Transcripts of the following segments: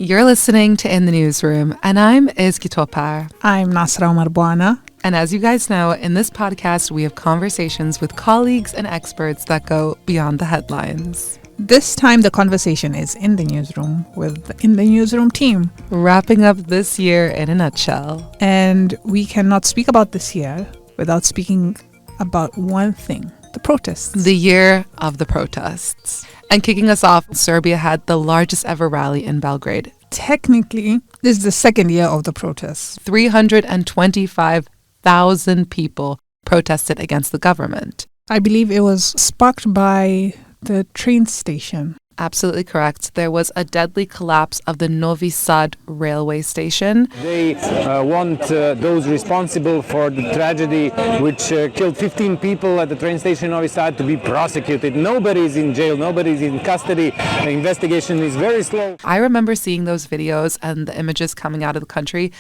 You're listening to In the Newsroom, and I'm Ezgi. I'm Nasra Bwana. And as you guys know, in this podcast, we have conversations with colleagues and experts that go beyond the headlines. This time, the conversation is in the newsroom with the In the Newsroom team. Wrapping up this year in a nutshell. And we cannot speak about this year without speaking about one thing, the protests. The year of the protests. And kicking us off, Serbia had the largest ever rally in Belgrade. Technically, this is the second year of the protests. 325,000 people protested against the government. I believe it was sparked by the train station. Absolutely correct. There was a deadly collapse of the Novi Sad railway station. They want those responsible for the tragedy which killed 15 people at the train station in Novi Sad to be prosecuted. Nobody is in jail, nobody is in custody. The investigation is very slow. I remember seeing those videos and the images coming out of the country.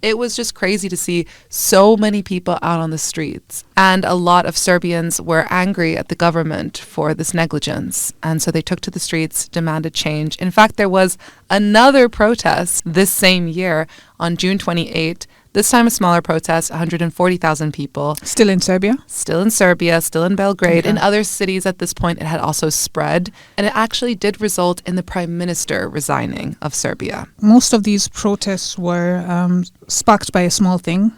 It was just crazy to see so many people out on the streets. And a lot of Serbians were angry at the government for this negligence. And so they took to the streets, demanded change. In fact, there was another protest this same year on June 28. This time a smaller protest, 140,000 people. Still in Serbia? Still in Serbia, still in Belgrade. Okay. In other cities at this point, it had also spread. And it actually did result in the prime minister resigning of Serbia. Most of these protests were sparked by a small thing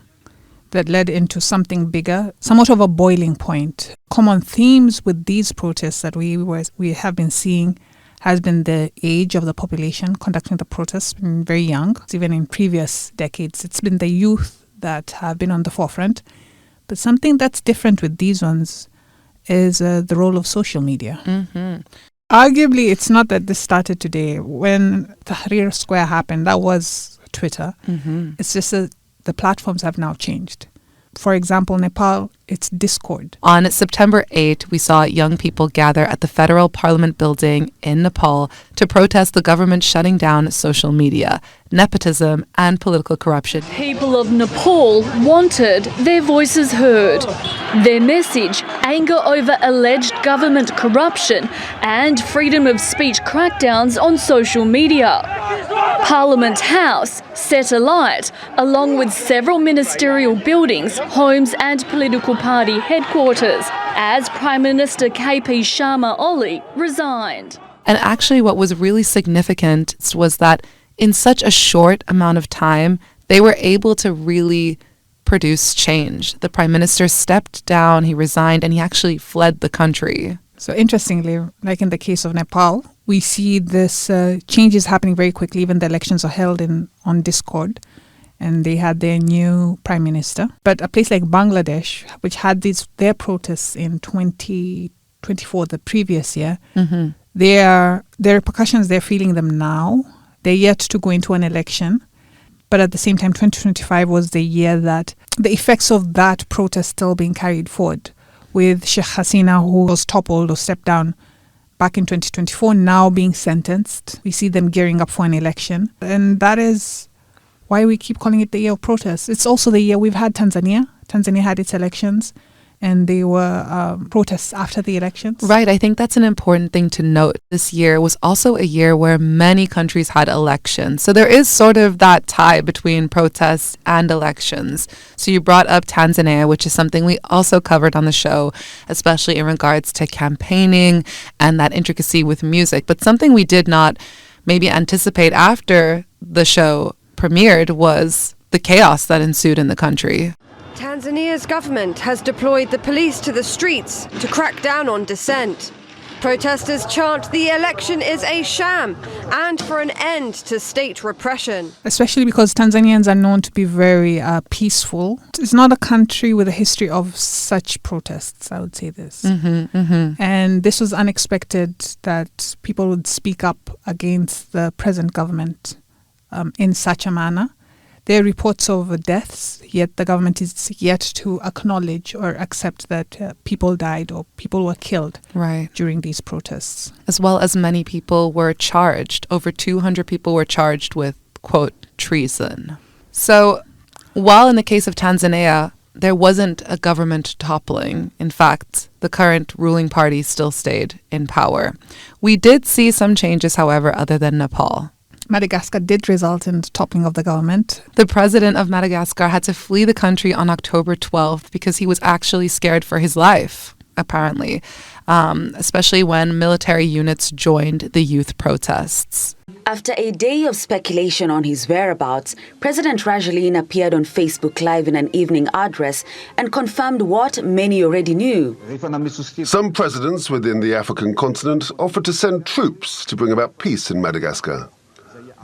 that led into something bigger, somewhat of a boiling point. Common themes with these protests that we have been seeing has been the age of the population conducting the protests, been very young. Even in previous decades, it's been the youth that have been on the forefront. But something that's different with these ones is the role of social media. Mm-hmm. Arguably, it's not that this started today. When Tahrir Square happened, that was Twitter. Mm-hmm. It's just that the platforms have now changed. For example, Nepal, it's Discord. On September 8, we saw young people gather at the Federal Parliament building in Nepal to protest the government shutting down social media, nepotism, and political corruption. People of Nepal wanted their voices heard. Their message, anger over alleged government corruption and freedom of speech crackdowns on social media. Parliament House set alight, along with several ministerial buildings, homes and political party headquarters, as Prime Minister KP Sharma Oli resigned. And actually what was really significant was that in such a short amount of time, they were able to really produce change. The Prime Minister stepped down, he resigned, and he actually fled the country. So interestingly, like in the case of Nepal, we see this changes happening very quickly. Even the elections are held on Discord, and they had their new prime minister. But a place like Bangladesh, which had their protests in 2024, the previous year, Mm-hmm. their repercussions, they're feeling them now. They're yet to go into an election. But at the same time, 2025 was the year that the effects of that protest still being carried forward, with Sheikh Hasina, who was toppled or stepped down back in 2024, now being sentenced. We see them gearing up for an election. And that is why we keep calling it the year of protests. It's also the year we've had Tanzania. Tanzania had its elections, and they were protests after the elections. Right. I think that's an important thing to note. This year was also a year where many countries had elections. So there is sort of that tie between protests and elections. So you brought up Tanzania, which is something we also covered on the show, especially in regards to campaigning and that intricacy with music. But something we did not maybe anticipate after the show premiered was the chaos that ensued in the country. Tanzania's government has deployed the police to the streets to crack down on dissent. Protesters chant the election is a sham and for an end to state repression. Especially because Tanzanians are known to be very peaceful. It's not a country with a history of such protests, I would say this. Mm-hmm, mm-hmm. And this was unexpected that people would speak up against the present government in such a manner. There are reports of deaths, yet the government is yet to acknowledge or accept that people died or people were killed during these protests. As well as many people were charged. Over 200 people were charged with, quote, treason. So while in the case of Tanzania, there wasn't a government toppling. In fact, the current ruling party still stayed in power. We did see some changes, however, other than Nepal. Madagascar did result in the toppling of the government. The president of Madagascar had to flee the country on October 12th because he was actually scared for his life, apparently, especially when military units joined the youth protests. After a day of speculation on his whereabouts, President Rajoelina appeared on Facebook Live in an evening address and confirmed what many already knew. Some presidents within the African continent offered to send troops to bring about peace in Madagascar.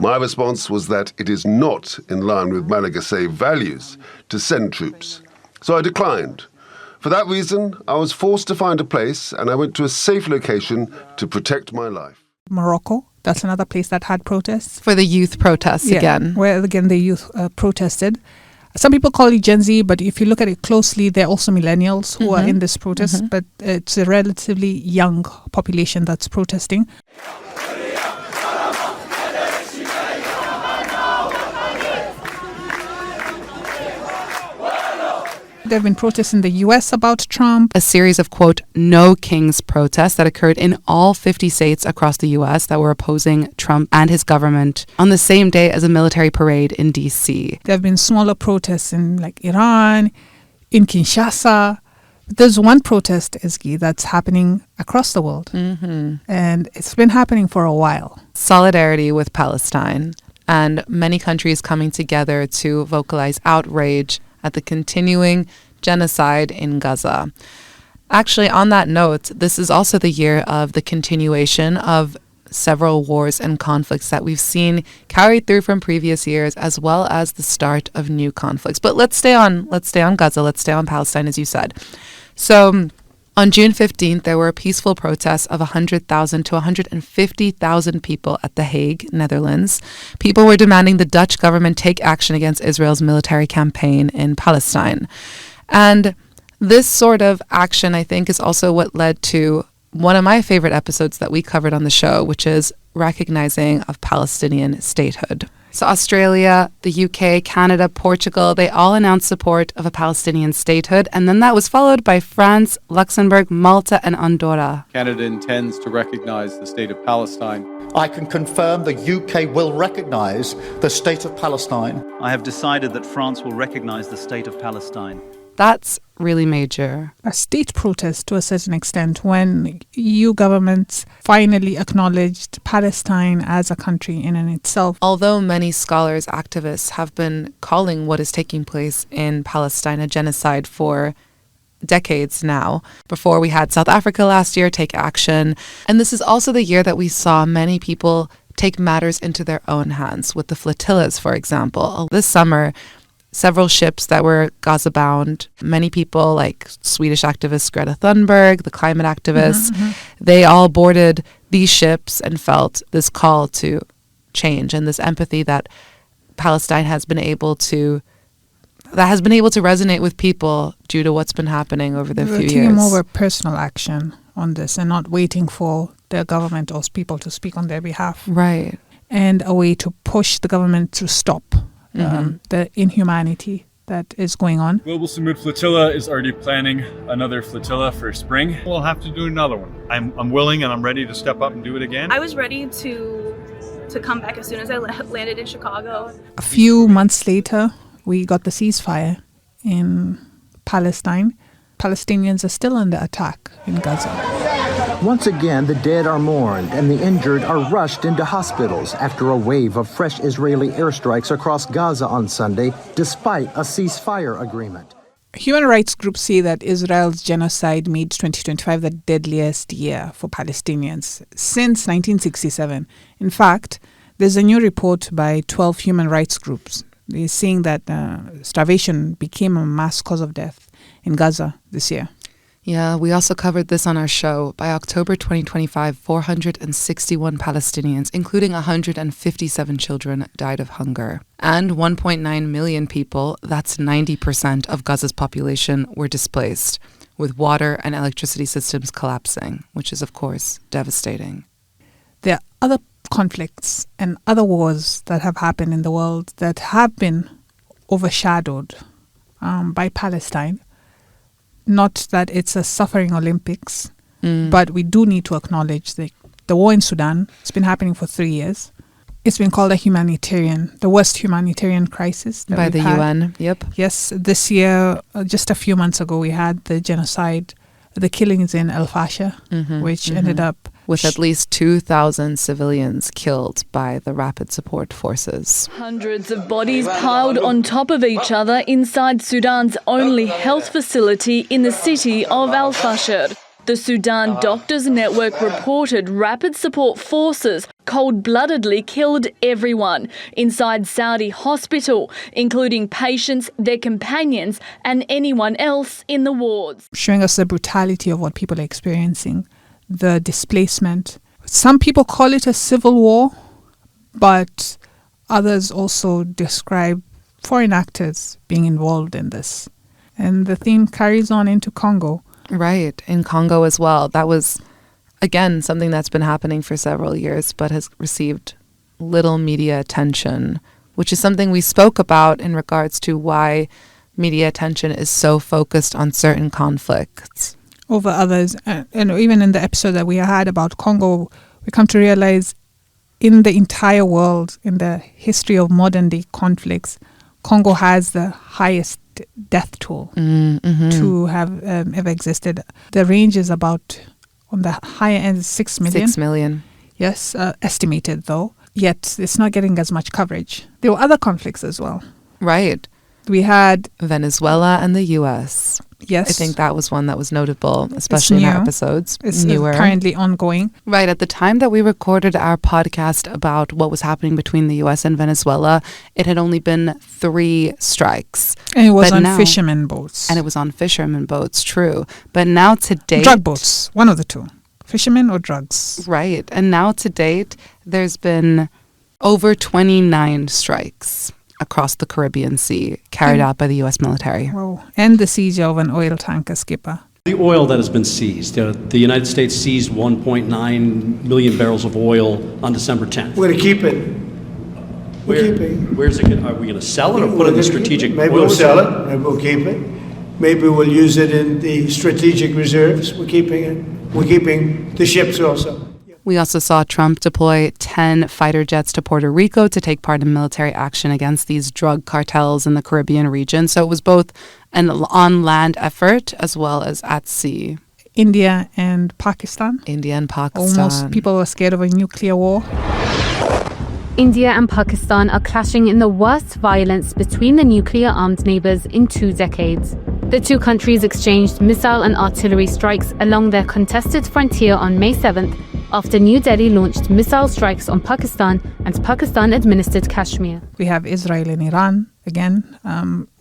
My response was that it is not in line with Malagasy values to send troops, so I declined. For that reason, I was forced to find a place, and I went to a safe location to protect my life. Morocco, that's another place that had protests. For the youth protests again. Where again the youth protested. Some people call it Gen Z, but if you look at it closely, they're also millennials who are in this protest, but it's a relatively young population that's protesting. There have been protests in the US about Trump. A series of, quote, no kings protests that occurred in all 50 states across the US that were opposing Trump and his government on the same day as a military parade in DC. There have been smaller protests in like Iran, in Kinshasa. There's one protest, Ezgi, that's happening across the world. And it's been happening for a while. Solidarity with Palestine and many countries coming together to vocalize outrage at the continuing genocide in Gaza. Actually, on that note, this is also the year of the continuation of several wars and conflicts that we've seen carried through from previous years, as well as the start of new conflicts. But let's stay on Gaza, let's stay on Palestine, as you said. So on June 15th, there were peaceful protests of 100,000 to 150,000 people at The Hague, Netherlands. People were demanding the Dutch government take action against Israel's military campaign in Palestine. And this sort of action, I think, is also what led to one of my favorite episodes that we covered on the show, which is recognizing of Palestinian statehood. So Australia, the UK, Canada, Portugal, they all announced support of a Palestinian statehood. And then that was followed by France, Luxembourg, Malta, and Andorra. Canada intends to recognize the state of Palestine. I can confirm the UK will recognize the state of Palestine. I have decided that France will recognize the state of Palestine. That's really major. A state protest to a certain extent when EU governments finally acknowledged Palestine as a country in and itself. Although many scholars, activists have been calling what is taking place in Palestine a genocide for decades now. Before we had South Africa last year take action. And this is also the year that we saw many people take matters into their own hands with the flotillas, for example. This summer, several ships that were Gaza-bound, many people like Swedish activist Greta Thunberg, the climate activists, they all boarded these ships and felt this call to change and this empathy that Palestine has been able to resonate with people due to what's been happening over the few years. Taking more of a personal action on this and not waiting for their government or people to speak on their behalf. Right. And a way to push the government to stop the inhumanity that is going on. Global Samud Flotilla is already planning another flotilla for spring. We'll have to do another one. I'm willing and I'm ready to step up and do it again. I was ready to come back as soon as I landed in Chicago. A few months later, we got the ceasefire in Palestine. Palestinians are still under attack in Gaza. Once again, the dead are mourned and the injured are rushed into hospitals after a wave of fresh Israeli airstrikes across Gaza on Sunday, despite a ceasefire agreement. Human rights groups say that Israel's genocide made 2025 the deadliest year for Palestinians since 1967. In fact, there's a new report by 12 human rights groups. They're saying that starvation became a mass cause of death in Gaza this year. Yeah, we also covered this on our show. By October 2025, 461 Palestinians, including 157 children, died of hunger. And 1.9 million people, that's 90% of Gaza's population, were displaced, with water and electricity systems collapsing, which is, of course, devastating. There are other conflicts and other wars that have happened in the world that have been overshadowed by Palestine. Not that it's a suffering Olympics, but we do need to acknowledge the war in Sudan. It's been happening for 3 years. It's been called the worst humanitarian crisis. By the UN, yep. Yes, this year, just a few months ago, we had the genocide, the killings in El Fasher, which ended up with at least 2,000 civilians killed by the Rapid Support Forces. Hundreds of bodies piled on top of each other inside Sudan's only health facility in the city of Al Fasher. The Sudan Doctors Network reported Rapid Support Forces cold-bloodedly killed everyone inside Saudi hospital, including patients, their companions, and anyone else in the wards. Showing us the brutality of what people are experiencing, the displacement. Some people call it a civil war, but others also describe foreign actors being involved in this. And the theme carries on into Congo. Right, in Congo as well. That was, again, something that's been happening for several years, but has received little media attention, which is something we spoke about in regards to why media attention is so focused on certain conflicts over others. And even in the episode that we had about Congo, we come to realize in the entire world, in the history of modern day conflicts, Congo has the highest death toll to have ever existed. The range is about, on the higher end, 6 million. 6 million. Yes, estimated though. Yet it's not getting as much coverage. There were other conflicts as well. Right. We had Venezuela and the U.S. Yes. I think that was one that was notable, especially in our episodes. It's newer. Currently ongoing. Right. At the time that we recorded our podcast about what was happening between the U.S. and Venezuela, it had only been 3 strikes. And it was on fishermen boats. And it was on fishermen boats, true. But now to date... Drug boats, one of the two. Fishermen or drugs. Right. And now to date, there's been over 29 strikes across the Caribbean Sea carried out by the U.S. military. Wow. And the siege of an oil tanker, skipper. The oil that has been seized, the United States seized 1.9 million barrels of oil on December 10th. We're going to keep it. We're keeping. Where's it? Are we going to sell it or put it in the strategic? Maybe we'll sell it. Maybe we'll keep it. Maybe we'll use it in the strategic reserves. We're keeping it. We're keeping the ships also. We also saw Trump deploy 10 fighter jets to Puerto Rico to take part in military action against these drug cartels in the Caribbean region. So it was both an on-land effort as well as at sea. India and Pakistan. Almost people were scared of a nuclear war. India and Pakistan are clashing in the worst violence between the nuclear-armed neighbours in 2 decades. The two countries exchanged missile and artillery strikes along their contested frontier on May 7th after New Delhi launched missile strikes on Pakistan and Pakistan-administered Kashmir. We have Israel and Iran, again,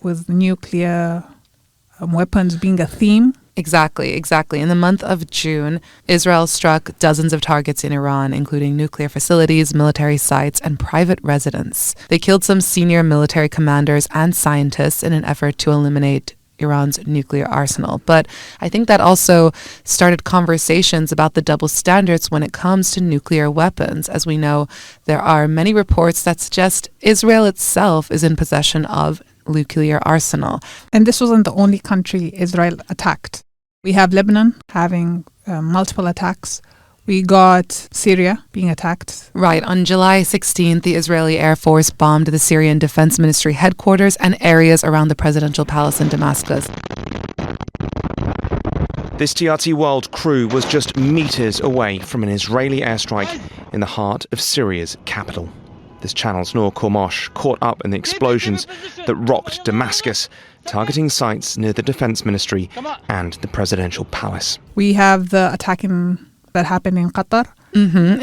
with nuclear weapons being a theme. Exactly. In the month of June, Israel struck dozens of targets in Iran, including nuclear facilities, military sites, and private residents. They killed some senior military commanders and scientists in an effort to eliminate Iran's nuclear arsenal. But I think that also started conversations about the double standards when it comes to nuclear weapons. As we know, there are many reports that suggest Israel itself is in possession of nuclear arsenal. And this wasn't the only country Israel attacked. We have Lebanon having multiple attacks. We got Syria being attacked. Right. On July 16th, the Israeli Air Force bombed the Syrian Defense Ministry headquarters and areas around the presidential palace in Damascus. This TRT World crew was just meters away from an Israeli airstrike in the heart of Syria's capital. This channel's Noor Kormosh caught up in the explosions that rocked Damascus, targeting sites near the Defense Ministry and the presidential palace. We have the attack that happened in Qatar,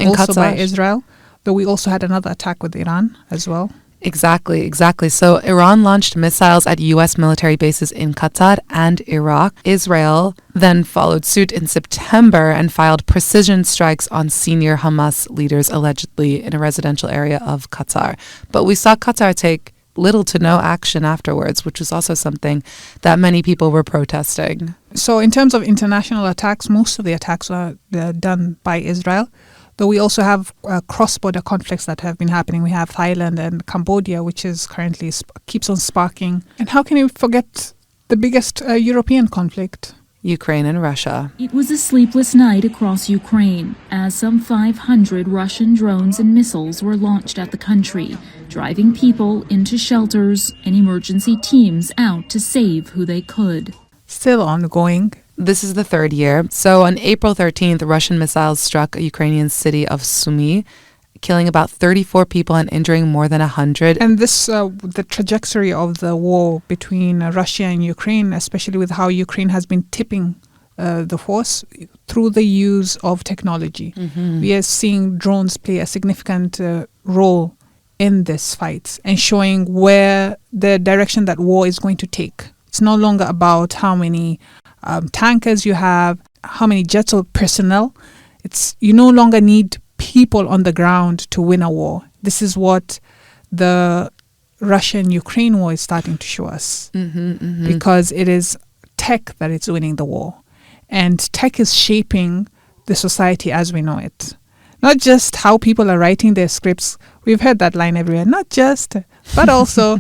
also by Israel, but we also had another attack with Iran as well. Exactly. So Iran launched missiles at U.S. military bases in Qatar and Iraq. Israel then followed suit in September and filed precision strikes on senior Hamas leaders allegedly in a residential area of Qatar. But we saw Qatar take little to no action afterwards, which was also something that many people were protesting. So in terms of international attacks, most of the attacks were done by Israel. Though we also have cross-border conflicts that have been happening. We have Thailand and Cambodia, which is currently keeps on sparking. And how can you forget the biggest European conflict Ukraine and Russia. It was a sleepless night across Ukraine as some 500 Russian drones and missiles were launched at the country, driving people into shelters and emergency teams out to save who they could. Still ongoing. This is the third year. So on April 13th, Russian missiles struck a Ukrainian city of Sumy, killing about 34 people and injuring more than 100. And this, the trajectory of the war between Russia and Ukraine, especially with how Ukraine has been tipping the force through the use of technology. Mm-hmm. We are seeing drones play a significant role in this fight and showing where the direction that war is going to take. It's no longer about how many tankers you have, how many jets or personnel. You no longer need people on the ground to win a war. This is what the Russia-Ukraine war is starting to show us. Because it is tech that is winning the war. And tech is shaping the society as we know it. Not just how people are writing their scripts. We've heard that line everywhere. Not just, but also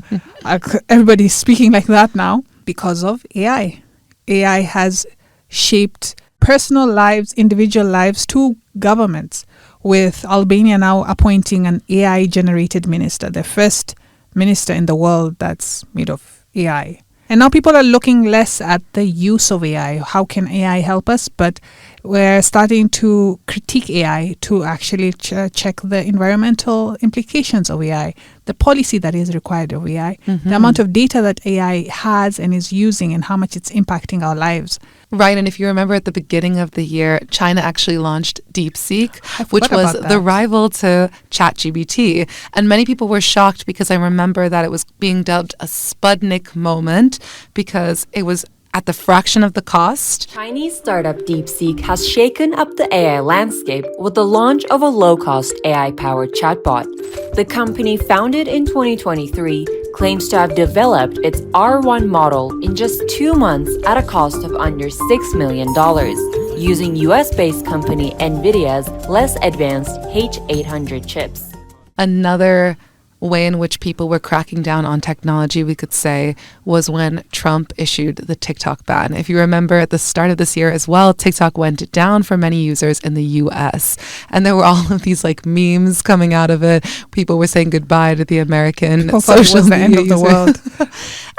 everybody's speaking like that now because of AI. AI has shaped personal lives, individual lives to governments, with Albania now appointing an AI-generated minister, the first minister in the world that's made of AI. And now people are looking less at the use of AI. How can AI help us? But we're starting to critique AI to actually check the environmental implications of AI, the policy that is required of AI, the amount of data that AI has and is using and how much it's impacting our lives. Right, and if you remember at the beginning of the year, China actually launched DeepSeek, which was the rival to ChatGPT. And many people were shocked because I remember that it was being dubbed a Sputnik moment because it was at the fraction of the cost. Chinese startup DeepSeek has shaken up the AI landscape with the launch of a low-cost AI-powered chatbot. The company, founded in 2023, claims to have developed its R1 model in just 2 months at a cost of under $6 million, using US-based company NVIDIA's less advanced H800 chips. Another way in which people were cracking down on technology, we could say, was when Trump issued the TikTok ban. If you remember at the start of this year as well, TikTok went down for many users in the US. And there were all of these like memes coming out of it. People were saying goodbye to the American social media end of the world.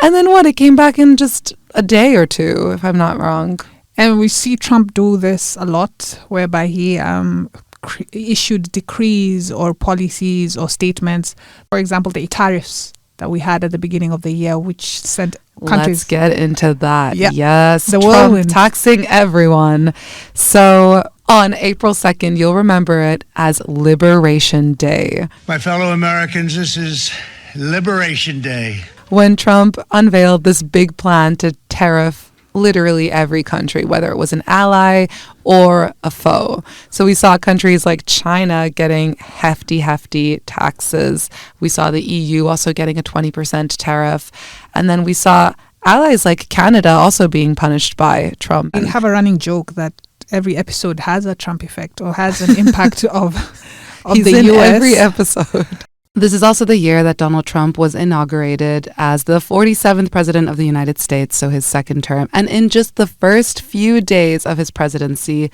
And then what? It came back in just a day or two, if I'm not wrong. And we see Trump do this a lot, whereby he issued decrees or policies or statements. For example, the tariffs that we had at the beginning of the year, which sent countries... Let's get into that. Yeah. Yes, the Trump whirlwind. Taxing everyone. So on April 2nd, you'll remember it as Liberation Day. My fellow Americans, this is Liberation Day. When Trump unveiled this big plan to tariff literally every country, whether it was an ally or a foe. So we saw countries like China getting hefty taxes. We saw the EU also getting a 20% tariff. And then we saw allies like Canada also being punished by Trump. We have a running joke that every episode has a Trump effect or has an impact of He's the in US. every episode. This is also the year that Donald Trump was inaugurated as the 47th president of the United States, so his second term. And in just the first few days of his presidency,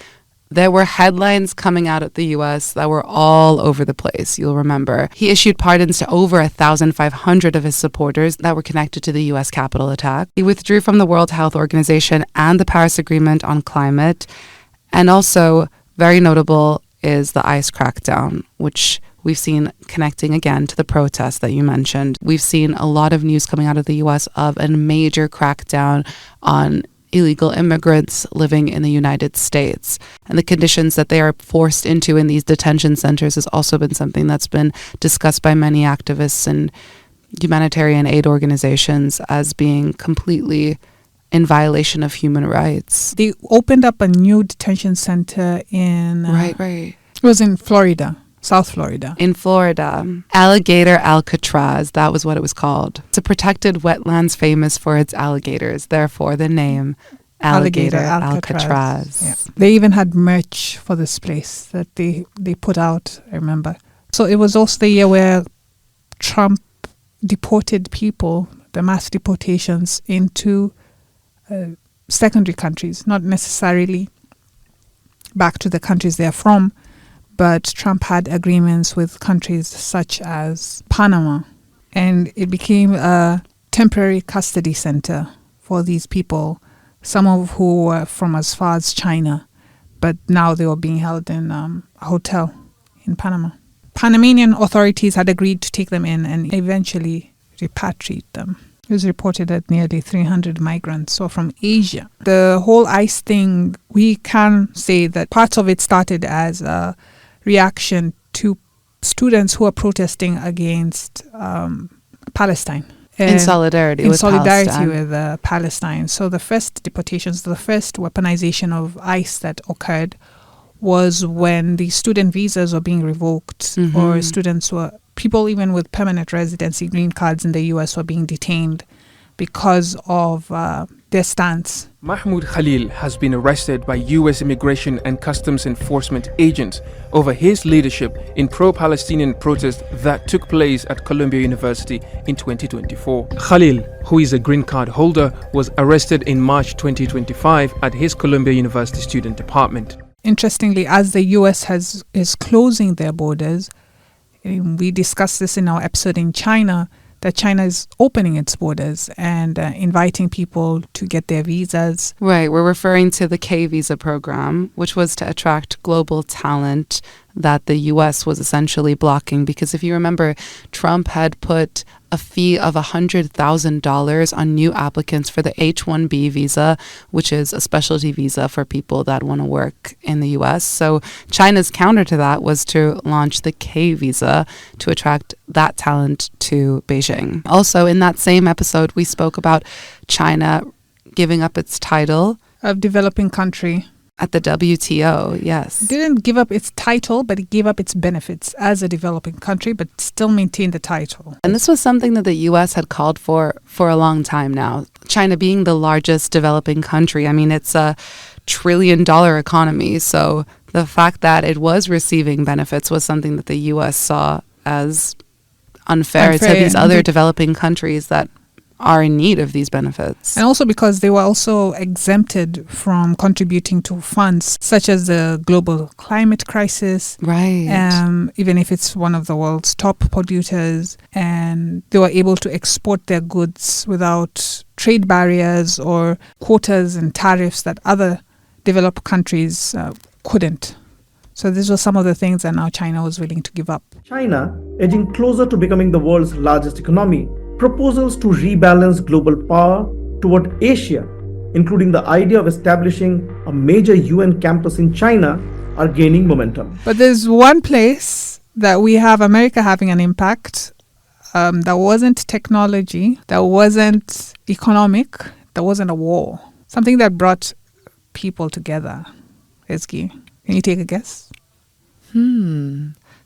there were headlines coming out of the U.S. that were all over the place, you'll remember. He issued pardons to over 1,500 of his supporters that were connected to the U.S. Capitol attack. He withdrew from the World Health Organization and the Paris Agreement on climate. And also, very notable is the ICE crackdown, which we've seen connecting again to the protests that you mentioned. We've seen a lot of news coming out of the U.S. of a major crackdown on illegal immigrants living in the United States. And the conditions that they are forced into in these detention centers has also been something that's been discussed by many activists and humanitarian aid organizations as being completely in violation of human rights. They opened up a new detention center in... Right. It was in Florida. South Florida. In Florida. Alligator Alcatraz, that was what it was called. It's a protected wetlands famous for its alligators, therefore the name Alligator Alcatraz. Yeah. They even had merch for this place that they put out, I remember. So it was also the year where Trump deported people, the mass deportations into secondary countries, not necessarily back to the countries they're from, but Trump had agreements with countries such as Panama, and it became a temporary custody center for these people, some of who were from as far as China, but now they were being held in a hotel in Panama. Panamanian authorities had agreed to take them in and eventually repatriate them. It was reported that nearly 300 migrants were from Asia. The whole ICE thing, we can say that parts of it started as a reaction to students who are protesting against Palestine. In solidarity with Palestine. So the first deportations, the first weaponization of ICE that occurred was when the student visas were being revoked, or people even with permanent residency green cards in the US were being detained because of their stance. Mahmoud Khalil has been arrested by US Immigration and Customs Enforcement agents over his leadership in pro-Palestinian protests that took place at Columbia University in 2024. Khalil, who is a green card holder, was arrested in March 2025 at his Columbia University student apartment. Interestingly, as the US is closing their borders, we discussed this in our episode in China, that China is opening its borders and inviting people to get their visas. Right, we're referring to the K visa program, which was to attract global talent that the U.S. was essentially blocking. Because if you remember, Trump had put a fee of $100,000 on new applicants for the H-1B visa, which is a specialty visa for people that want to work in the U.S. So China's counter to that was to launch the K visa to attract that talent to Beijing. Also, in that same episode, we spoke about China giving up its title of developing country at the WTO, yes. It didn't give up its title, but it gave up its benefits as a developing country, but still maintained the title. And this was something that the U.S. had called for a long time now. China being the largest developing country, I mean, it's a $1 trillion economy. So the fact that it was receiving benefits was something that the U.S. saw as unfair to these other developing countries that are in need of these benefits. And also because they were also exempted from contributing to funds such as the global climate crisis. Right. Even if it's one of the world's top polluters. And they were able to export their goods without trade barriers or quotas and tariffs that other developed countries couldn't. So these were some of the things that now China was willing to give up. China, edging closer to becoming the world's largest economy, proposals to rebalance global power toward Asia, including the idea of establishing a major UN campus in China, are gaining momentum. But there's one place that we have America having an impact that wasn't technology, that wasn't economic, that wasn't a war. Something that brought people together. Ezgi, can you take a guess?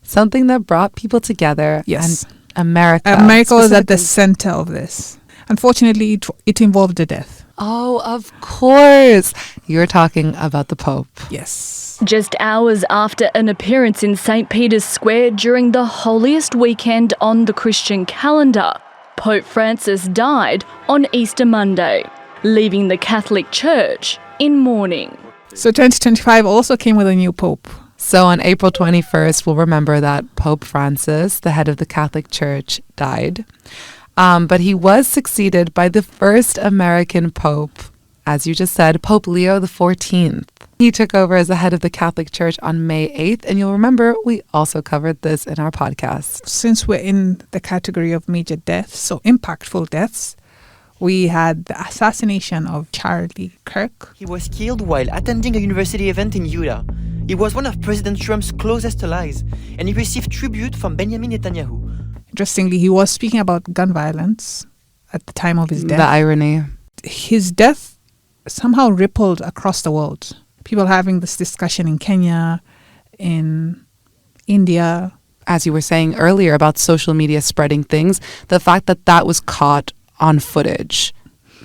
Something that brought people together. Yes. And America was at the center of this. Unfortunately, it involved a death. Oh, of course. You're talking about the Pope. Yes. Just hours after an appearance in St. Peter's Square during the holiest weekend on the Christian calendar, Pope Francis died on Easter Monday, leaving the Catholic Church in mourning. So 2025 also came with a new Pope. So on April 21st, we'll remember that Pope Francis, the head of the Catholic Church, died. But he was succeeded by the first American Pope, as you just said, Pope Leo XIV. He took over as the head of the Catholic Church on May 8th. And you'll remember we also covered this in our podcast. Since we're in the category of major deaths, so impactful deaths, we had the assassination of Charlie Kirk. He was killed while attending a university event in Utah. He was one of President Trump's closest allies, and he received tribute from Benjamin Netanyahu. Interestingly, he was speaking about gun violence at the time of his death. The irony. His death somehow rippled across the world. People having this discussion in Kenya, in India. As you were saying earlier about social media spreading things, the fact that that was caught on footage.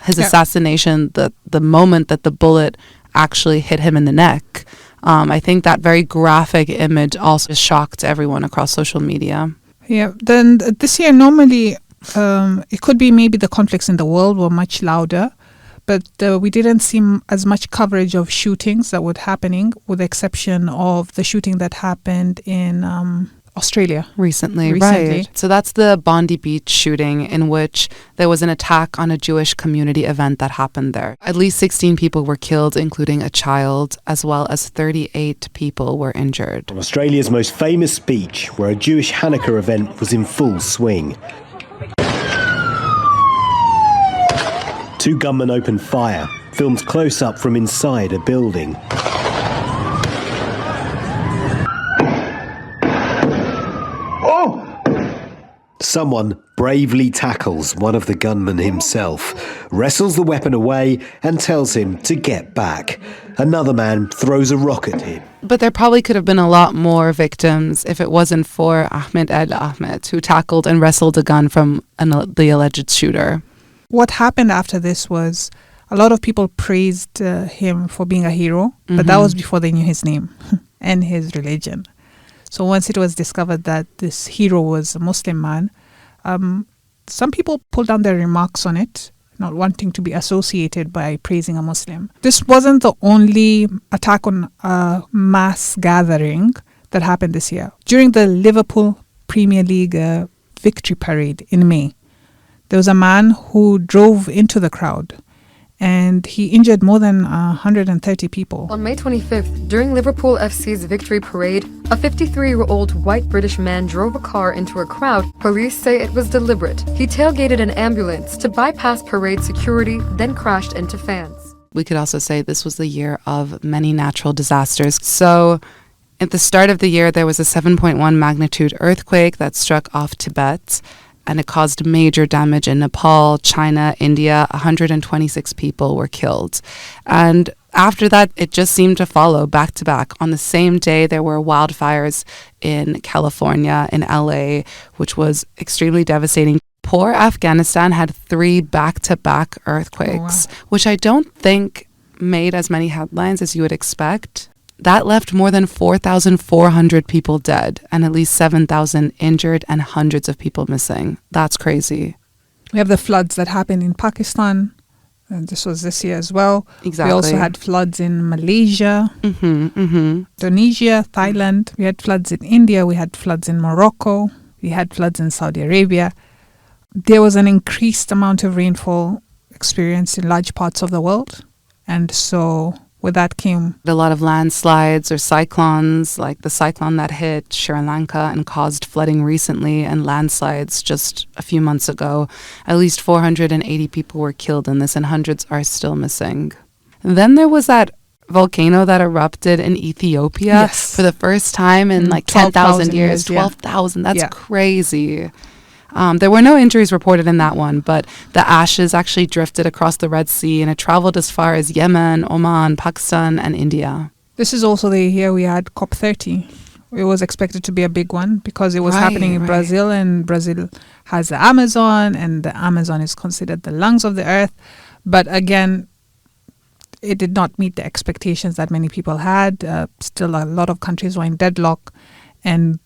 His assassination, the moment that the bullet actually hit him in the neck. I think that very graphic image also shocked everyone across social media. Yeah, then this year normally it could be maybe the conflicts in the world were much louder, but we didn't see as much coverage of shootings that were happening, with the exception of the shooting that happened in Australia. Recently, right. So that's the Bondi Beach shooting, in which there was an attack on a Jewish community event that happened there. At least 16 people were killed, including a child, as well as 38 people were injured. Australia's most famous beach, where a Jewish Hanukkah event was in full swing. 2 gunmen opened fire, filmed close up from inside a building. Someone bravely tackles one of the gunmen himself, wrestles the weapon away and tells him to get back. Another man throws a rock at him. But there probably could have been a lot more victims if it wasn't for Ahmed, who tackled and wrestled a gun from the alleged shooter. What happened after this was a lot of people praised him for being a hero, but that was before they knew his name and his religion. So once it was discovered that this hero was a Muslim man, some people pulled down their remarks on it, not wanting to be associated by praising a Muslim. This wasn't the only attack on a mass gathering that happened this year. During the Liverpool Premier League victory parade in May, there was a man who drove into the crowd and he injured more than 130 people. On May 25th, during Liverpool FC's victory parade, a 53-year-old white British man drove a car into a crowd. Police say it was deliberate. He tailgated an ambulance to bypass parade security, then crashed into fans. We could also say this was the year of many natural disasters. So at the start of the year, there was a 7.1 magnitude earthquake that struck off Tibet, and it caused major damage in Nepal, China, India. 126 people were killed. And after that, it just seemed to follow back to back. On the same day, there were wildfires in California, in LA, which was extremely devastating. Poor Afghanistan had 3 back-to-back earthquakes, which I don't think made as many headlines as you would expect. That left more than 4,400 people dead and at least 7,000 injured and hundreds of people missing. That's crazy. We have the floods that happened in Pakistan. And this was this year as well. Exactly. We also had floods in Malaysia, Indonesia, Thailand. We had floods in India. We had floods in Morocco. We had floods in Saudi Arabia. There was an increased amount of rainfall experienced in large parts of the world. And so with that came a lot of landslides or cyclones, like the cyclone that hit Sri Lanka and caused flooding recently, and landslides just a few months ago. At least 480 people were killed in this, and hundreds are still missing. Then there was that volcano that erupted in Ethiopia for the first time in like 10,000 years. 12,000, that's crazy. There were no injuries reported in that one, but the ashes actually drifted across the Red Sea, and it traveled as far as Yemen, Oman, Pakistan, and India. This is also the year we had COP30. It was expected to be a big one because it was happening in Brazil, and Brazil has the Amazon, and the Amazon is considered the lungs of the earth. But again, it did not meet the expectations that many people had. Still, a lot of countries were in deadlock, and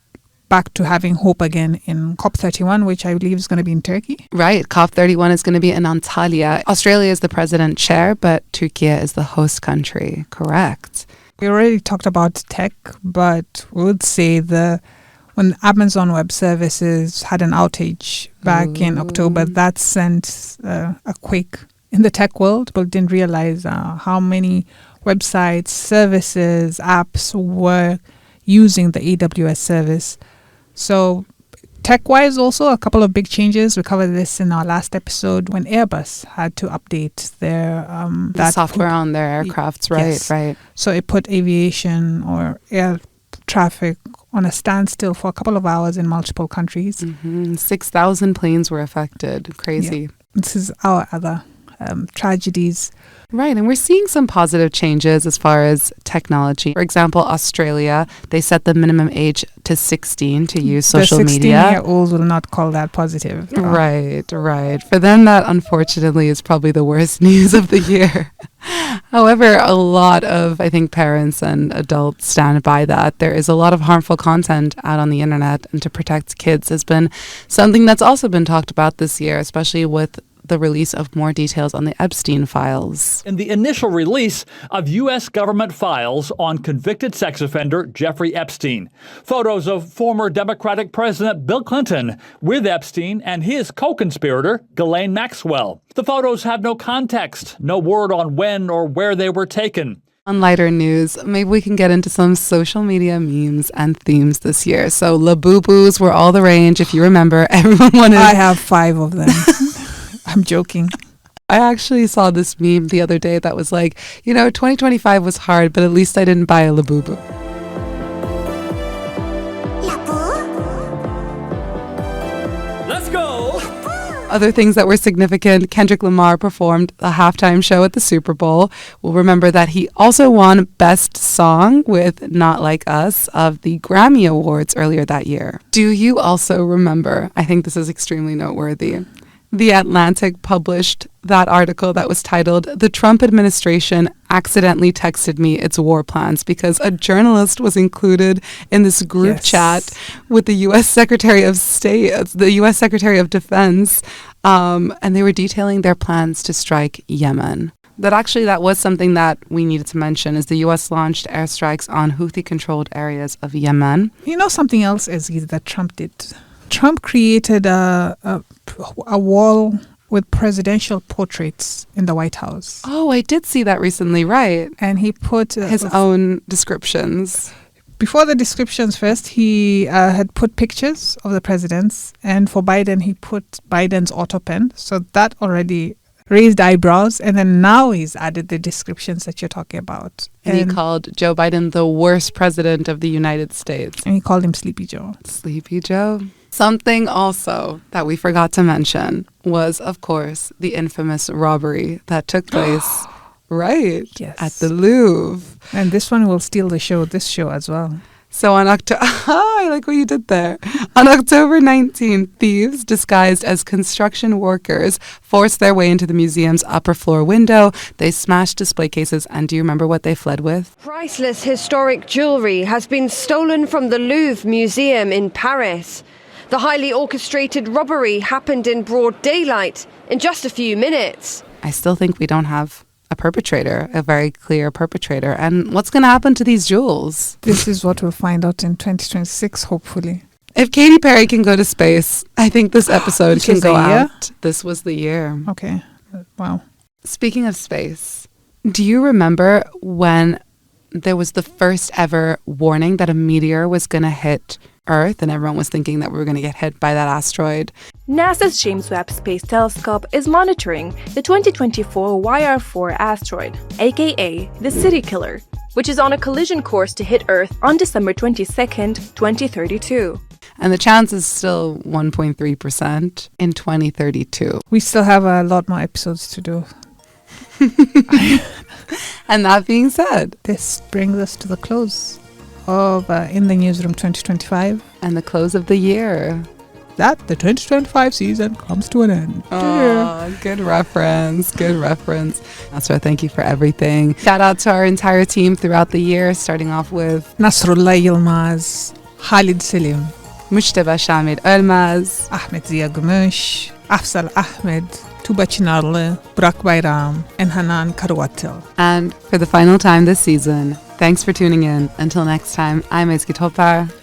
back to having hope again in COP31, which I believe is going to be in Turkey. Right. COP31 is going to be in Antalya. Australia is the president chair, but Turkey is the host country. Correct. We already talked about tech, but we would say when Amazon Web Services had an outage back in October, that sent a quake in the tech world. People didn't realize how many websites, services, apps were using the AWS service. So tech-wise also, a couple of big changes. We covered this in our last episode when Airbus had to update their the software on their aircrafts, right. So it put aviation or air traffic on a standstill for a couple of hours in multiple countries. 6,000 planes were affected. Crazy. Yeah. This is our other tragedies. Right, and we're seeing some positive changes as far as technology. For example, Australia, they set the minimum age to 16 to use social media. The 16-year-olds will not call that positive. Right. For them, that unfortunately is probably the worst news of the year. However, a lot of, I think, parents and adults stand by that. There is a lot of harmful content out on the internet, and to protect kids has been something that's also been talked about this year, especially with the release of more details on the Epstein files. In the initial release of U.S. government files on convicted sex offender Jeffrey Epstein, photos of former Democratic President Bill Clinton with Epstein and his co-conspirator, Ghislaine Maxwell. The photos have no context, no word on when or where they were taken. On lighter news, maybe we can get into some social media memes and themes this year. So Labubu's were all the rage, if you remember. Everyone wanted... I have 5 of them. I'm joking. I actually saw this meme the other day that was like, 2025 was hard, but at least I didn't buy a Labubu. Let's go! Other things that were significant, Kendrick Lamar performed the halftime show at the Super Bowl. We'll remember that he also won Best Song with Not Like Us of the Grammy Awards earlier that year. Do you also remember, I think this is extremely noteworthy, The Atlantic published that article that was titled, "The Trump Administration Accidentally Texted Me Its War Plans," because a journalist was included in this group chat with the U.S. Secretary of State, the U.S. Secretary of Defense, and they were detailing their plans to strike Yemen. That was something that we needed to mention, is the U.S. launched airstrikes on Houthi-controlled areas of Yemen. You know something else, Ezgi, that Trump did? Trump created a wall with presidential portraits in the White House. Oh, I did see that recently, right. And he put... his own descriptions. Before the descriptions first, he had put pictures of the presidents. And for Biden, he put Biden's auto pen. So that already raised eyebrows. And then now he's added the descriptions that you're talking about. And he called Joe Biden the worst president of the United States. And he called him Sleepy Joe. Sleepy Joe. Something also that we forgot to mention was, of course, the infamous robbery that took place at the Louvre. And this one will steal this show as well. So on October, I like what you did there. On October 19th, thieves disguised as construction workers forced their way into the museum's upper floor window. They smashed display cases, and do you remember what they fled with? Priceless historic jewelry has been stolen from the Louvre Museum in Paris. The highly orchestrated robbery happened in broad daylight in just a few minutes. I still think we don't have a perpetrator, a very clear perpetrator. And what's going to happen to these jewels? This is what we'll find out in 2026, hopefully. If Katy Perry can go to space, I think this episode can go out. This was the year. Okay. Wow. Speaking of space, do you remember when there was the first ever warning that a meteor was going to hit Earth, and everyone was thinking that we were going to get hit by that asteroid? NASA's James Webb Space Telescope is monitoring the 2024 YR4 asteroid, aka the City Killer, which is on a collision course to hit Earth on December 22nd, 2032. And the chance is still 1.3% in 2032. We still have a lot more episodes to do. And that being said, this brings us to the close of In the Newsroom 2025. And the close of the year. The 2025 season comes to an end. Oh, good reference. Good reference. Nasra, thank you for everything. Shout out to our entire team throughout the year, starting off with Nasrullah, Yilmaz, Khaled, Selim, Mucteba, Olmez, Ahmed, Ziya, Gumus, Afzal, Ahmed, Tuba Chinarle, Burak Bayram, and Hanan Karwatil. And for the final time this season, thanks for tuning in. Until next time, I'm Ezgi.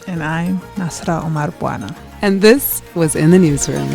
And I'm Nasra Omar Bwana. And this was In the Newsroom.